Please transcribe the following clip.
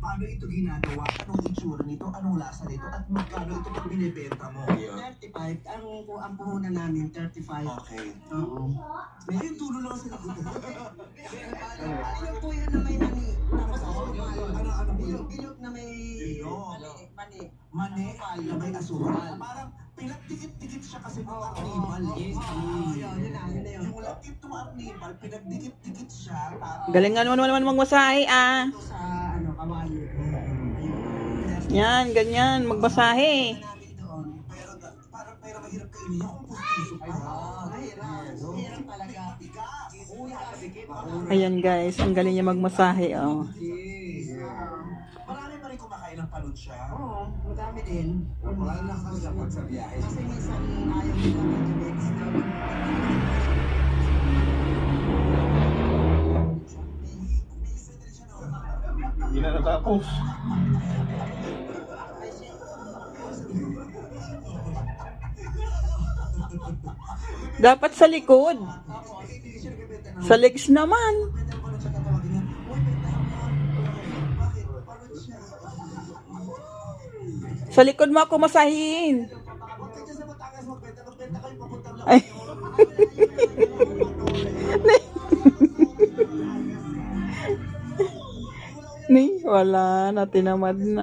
paano ito ginagawa, anong itsura nito, anong lasa nito, at magkano ito pag binibenta mo. 35. Ang puhunan namin, 35. Okay. Oo. Ay, yung tulo lang sila. Yung puyo na may mani. Tapos Ano po yun? bilog na may mani. Mani na may asukal. Parang pinagdikit-dikit siya kasi ng arnibal. Yun na yun. Yung lakit ng arnibal, pinagdikit-dikit siya. Galingan mo naman magmasahe ah. Sa kawali. Yan, ganyan, magmasahe. Namin doon. Pero mahirap kainin yung kung pustiso pa. Mahirap talaga. Ayan guys, ang galing niya magmasahe oh. Marami pa rin kumakain ng palutsya. Oo, madami din. Wala na kasi dapat sa biyahe. Kasi minsan ayaw nila medyo extra. Hindi na natapos. Dapat sa likod. Sa legs naman. Sa likod mo ako masahin. Ay. Ni, wala na, tinamad na.